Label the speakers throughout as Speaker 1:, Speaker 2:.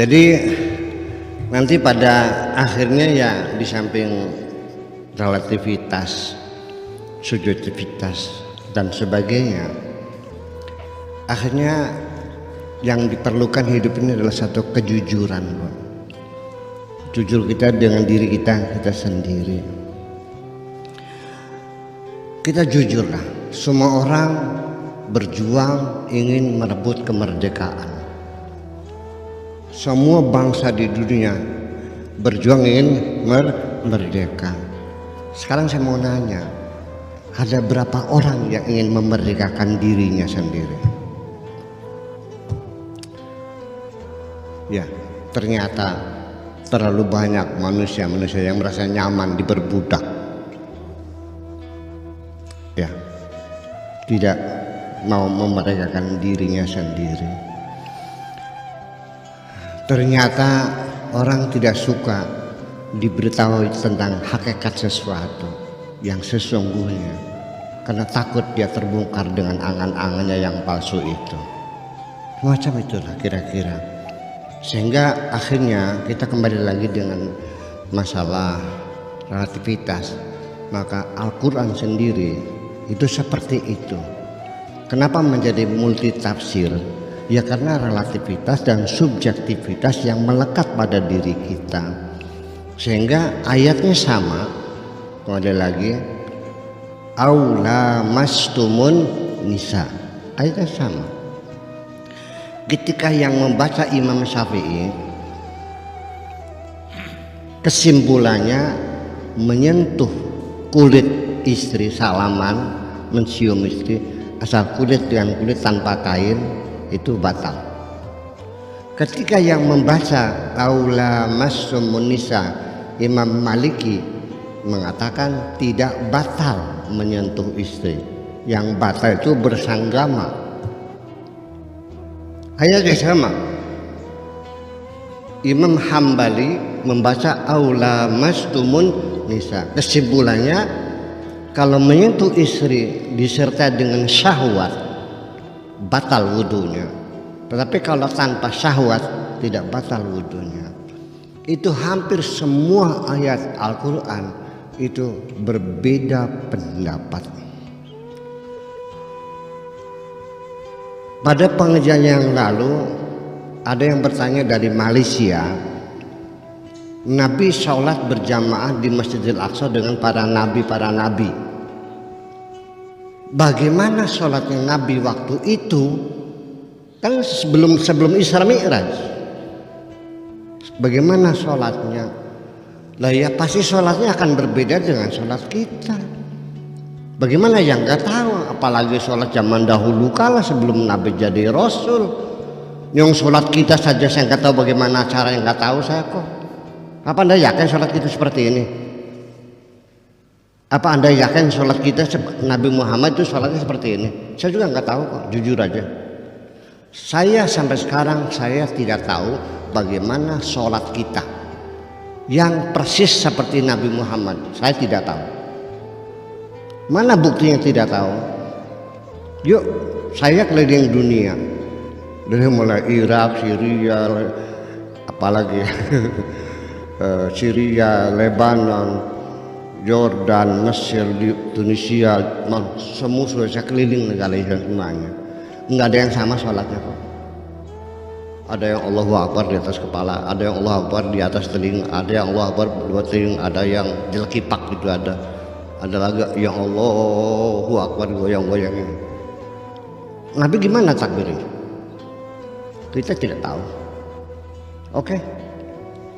Speaker 1: Jadi nanti pada akhirnya ya di samping relativitas, subjektivitas dan sebagainya, akhirnya yang diperlukan hidup ini adalah satu kejujuran. Jujur kita dengan diri kita sendiri. Kita jujurlah, semua orang berjuang ingin merebut kemerdekaan. Semua bangsa di dunia berjuang ingin merdeka. Sekarang saya mau nanya, ada berapa orang yang ingin memerdekakan dirinya sendiri? Ya, ternyata terlalu banyak manusia-manusia yang merasa nyaman diperbudak. Ya, tidak mau memerdekakan dirinya sendiri. Ternyata orang tidak suka diberitahu tentang hakikat sesuatu yang sesungguhnya, karena takut dia terbongkar dengan angan-angannya yang palsu itu. Macam itulah kira-kira. Sehingga akhirnya kita kembali lagi dengan masalah relativitas. Maka Al-Quran sendiri itu seperti itu. Kenapa menjadi multi tafsir? Ya karena relativitas dan subjektivitas yang melekat pada diri kita. Sehingga ayatnya sama. Kembali lagi, aula mastumun nisa, ayatnya sama. Ketika yang membaca Imam Syafi'i, kesimpulannya menyentuh kulit istri, salaman, mencium istri, asal kulit dengan kulit tanpa kain itu batal. Ketika yang membaca aula mastumun nisa, Imam Maliki mengatakan tidak batal menyentuh istri, yang batal itu bersanggama. Ayatnya sama. Imam Hambali membaca aula mastumun nisa, kesimpulannya kalau menyentuh istri disertai dengan syahwat batal wudunya, tetapi kalau tanpa syahwat tidak batal wudunya. Itu hampir semua ayat Al-Quran itu berbeda pendapat. Pada pengajian yang lalu ada yang bertanya dari Malaysia, Nabi sholat berjamaah di Masjidil Aqsa dengan para nabi. Bagaimana sholatnya Nabi waktu itu? Kan sebelum Isra Mi'raj. Bagaimana sholatnya? Lah ya pasti sholatnya akan berbeda dengan sholat kita. Bagaimana yang nggak tahu? Apalagi sholat zaman dahulu kala sebelum Nabi jadi Rasul. Yang sholat kita saja saya nggak tahu bagaimana cara, yang nggak tahu saya kok. Apa Anda yakin sholat kita seperti ini? Apa Anda yakin sholat kita Nabi Muhammad itu sholatnya seperti ini? Saya juga nggak tahu kok, jujur aja. Saya sampai sekarang saya tidak tahu bagaimana sholat kita yang persis seperti Nabi Muhammad. Saya tidak tahu. Mana buktinya tidak tahu? Yuk, saya keliling dunia. Dari mulai Irak, Syria, apalagi Syria, Lebanon, Jordan, Mesir, Tunisia, semua sudah saya keliling negara Islam semuanya. Enggak ada yang sama sholatnya kok. Ada yang Allahu Akbar di atas kepala, ada yang Allahu Akbar di atas telinga, ada yang Allahu Akbar di bawah telinga, ada yang jelkipak gitu ada lagi yang Allahu Akbar goyang-goyang ini. Nabi gimana takbirnya? Kita tidak tahu. Oke.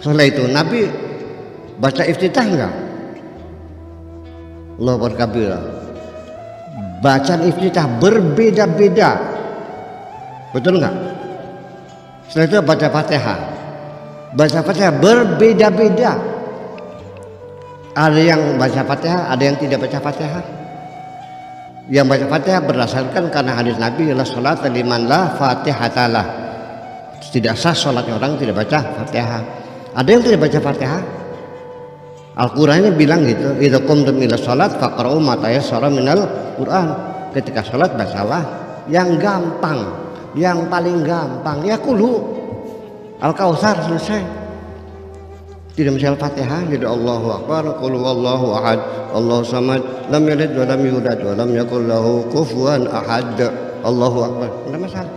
Speaker 1: Setelah itu Nabi baca iftitah enggak? Allahu Akbar kabira. Bacaan iftitah berbeda-beda. Betul enggak? Setelah itu baca Fatihah. Baca Fatihah berbeda-beda. Ada yang baca Fatihah, ada yang tidak baca Fatihah. Yang baca Fatihah berdasarkan karena hadis Nabi adalah salat liman la Fatihatalah. Tidak sah salatnya orang tidak baca Fatihah. Ada yang tidak baca Fatihah. Al-Qur'annya bilang gitu, idza qumtum ila shalat faqra'u ma tayassara minal Qur'an. Ketika salat bacalah yang gampang, yang paling gampang ya kulhu. Al-Kautsar selesai. Tidak mesti Al-Fatihah, jadi Allahu Akbar, qul huwallahu ahad, Allahu samad, lam yalid wa lam yulad wa lam yakul lahu kufuwan ahad. Allahu Akbar. Enggak masalah.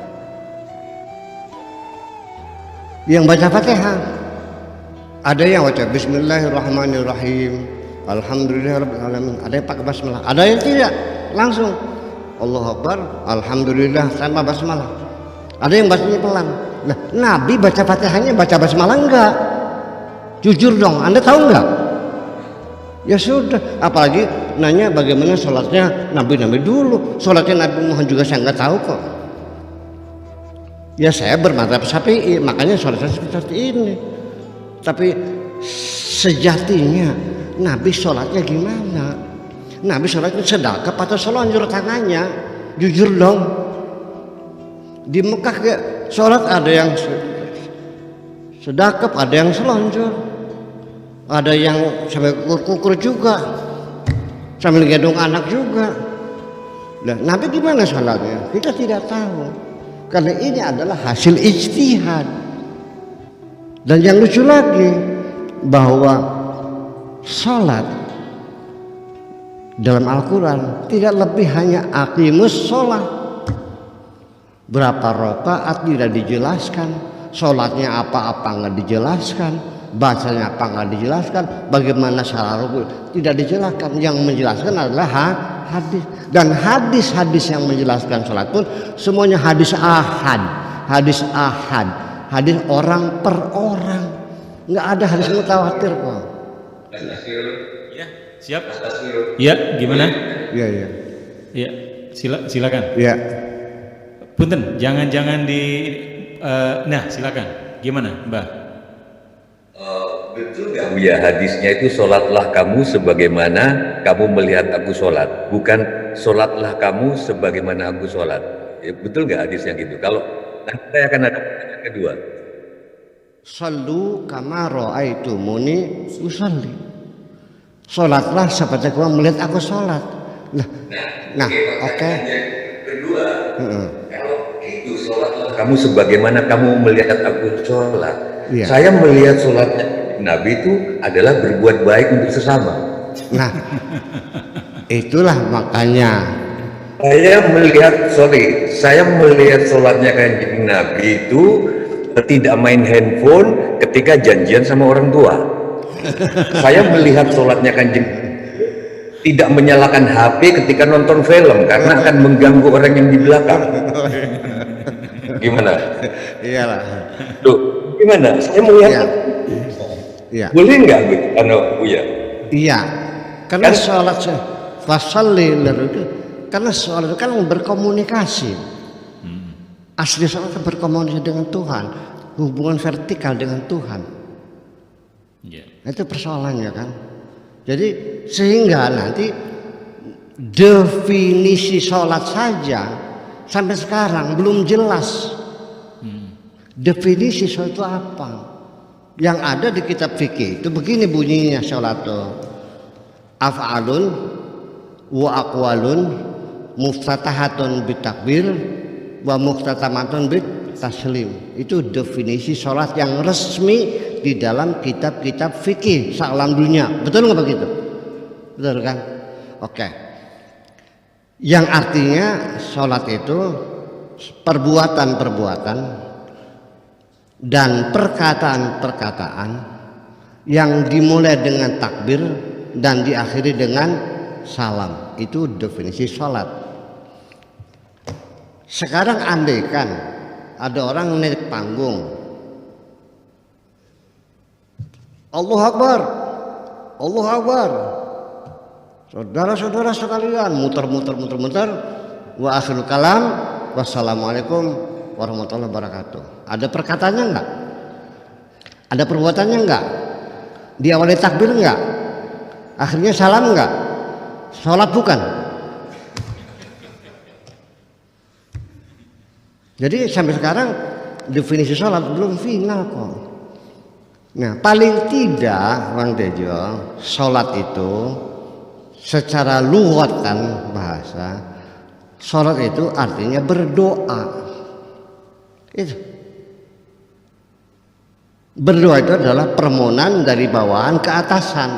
Speaker 1: Yang baca Fatihah ada yang baca Bismillahirrahmanirrahim, Alhamdulillahirabbil alamin, ada yang pakai basmalah, ada yang tidak, langsung Allahu Akbar, Alhamdulillah tanpa basmalah. Ada yang bacanya pelan. Nah, Nabi baca Fatihahnya baca basmalah enggak? Jujur dong, Anda tahu enggak? Ya sudah, apalagi nanya bagaimana sholatnya Nabi dulu. Sholatnya Nabi Muhammad juga saya enggak tahu kok. Ya saya bermadzhab Syafi'i, makanya sholat saya seperti ini. Tapi sejatinya Nabi sholatnya gimana? Nabi sholatnya sedekap atau selonjor tangannya? Jujur dong. Di Mekah ya, sholat ada yang sedekap, ada yang selonjor, ada yang sampai kukur juga, sambil gendong anak juga. Nah, Nabi gimana sholatnya? Kita tidak tahu, karena ini adalah hasil ijtihad. Dan yang lucu lagi bahwa sholat dalam Al-Quran tidak lebih hanya aqimus sholat. Berapa rakaat tidak dijelaskan, sholatnya apa-apa nggak dijelaskan, bacanya apa nggak dijelaskan, bagaimana syarat rukuk tidak dijelaskan. Yang menjelaskan adalah hadis, dan hadis-hadis yang menjelaskan sholat pun semuanya hadis ahad, hadis orang per orang, nggak ada hadis mutawatir kok.
Speaker 2: Ya, siap. Ya, gimana?
Speaker 1: Iya.
Speaker 2: Ya, silakan.
Speaker 1: Ya.
Speaker 2: Punten, jangan nah silakan. Gimana, Mbak?
Speaker 3: Betul nggak Buya, hadisnya itu sholatlah kamu sebagaimana kamu melihat aku sholat, bukan sholatlah kamu sebagaimana aku sholat. Ya, betul nggak hadisnya gitu? Kalau nanti saya akan ada pertanyaan kedua.
Speaker 1: Sallu kama ra'aitumuni usalli. Sholatlah seperti kamu melihat aku sholat. Nah, oke.
Speaker 3: Kedua, kalau itu sholatlah kamu sebagaimana kamu melihat aku sholat.
Speaker 1: Iya.
Speaker 3: Saya melihat sholatnya Nabi itu adalah berbuat baik untuk sesama.
Speaker 1: Nah, itulah makanya
Speaker 3: saya melihat sholatnya Kanjeng Nabi itu tidak main handphone ketika janjian sama orang tua. Saya melihat sholatnya Kanjeng tidak menyalakan HP ketika nonton film karena akan mengganggu orang yang di belakang. Gimana?
Speaker 1: Iyalah.
Speaker 3: Tuh, gimana? Saya melihat.
Speaker 1: Iya.
Speaker 3: Boleh nggak, Buya?
Speaker 1: Iya. Karena sholat fasalli itu, karena sholat itu kan berkomunikasi. Asli sholat itu berkomunikasi dengan Tuhan, hubungan vertikal dengan Tuhan. Itu persoalannya kan. Jadi sehingga nanti definisi sholat saja sampai sekarang belum jelas. Definisi sholat itu apa? Yang ada di kitab fikih itu begini bunyinya sholat itu: af'alun wa aqwalun muftatahatun bitakbir wa muftatamatun bitaslim. Itu definisi sholat yang resmi di dalam kitab-kitab fikih sealam dunia. Betul nggak begitu? Betul kan? Oke. Yang artinya sholat itu perbuatan-perbuatan dan perkataan-perkataan yang dimulai dengan takbir dan diakhiri dengan salam. Itu definisi sholat. Sekarang andaikan ada orang naik panggung, Allahu Akbar, Allahu Akbar. Saudara-saudara sekalian, muter. Wa akhirul kalam, wassalamualaikum warahmatullahi wabarakatuh. Ada perkataannya enggak? Ada perbuatannya enggak? Diawali takbir enggak? Akhirnya salam enggak? Sholat bukan? Jadi sampai sekarang definisi sholat belum final kok. Nah, paling tidak Bang Tejo, sholat itu secara lughatan bahasa, sholat itu artinya berdoa. Itu. Berdoa itu adalah permohonan dari bawahan ke atasan.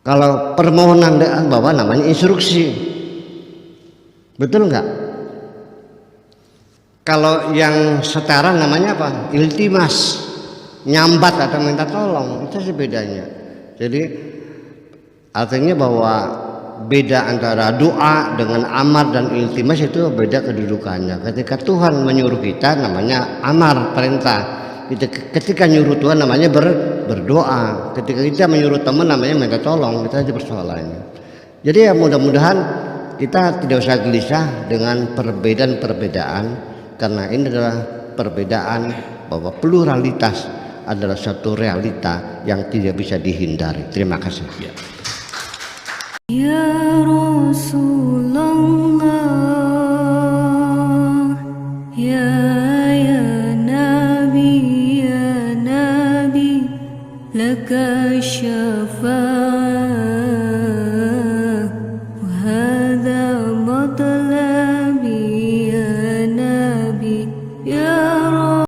Speaker 1: Kalau permohonan dari bawah namanya instruksi. Betul nggak? Kalau yang setara namanya apa? Iltimas, nyambat atau minta tolong. Itu sih bedanya. Jadi artinya bahwa beda antara doa dengan amar dan iltimas itu beda kedudukannya. Ketika Tuhan menyuruh kita namanya amar, perintah. Ketika nyuruh Tuhan namanya berdoa. Ketika kita menyuruh teman namanya minta tolong. Itu aja persoalannya. Jadi ya mudah-mudahan kita tidak usah gelisah dengan perbedaan-perbedaan, karena ini adalah perbedaan bahwa pluralitas adalah satu realita yang tidak bisa dihindari. Terima kasih.
Speaker 4: Ya Rasulullah, ya Nabi, laka syafaat.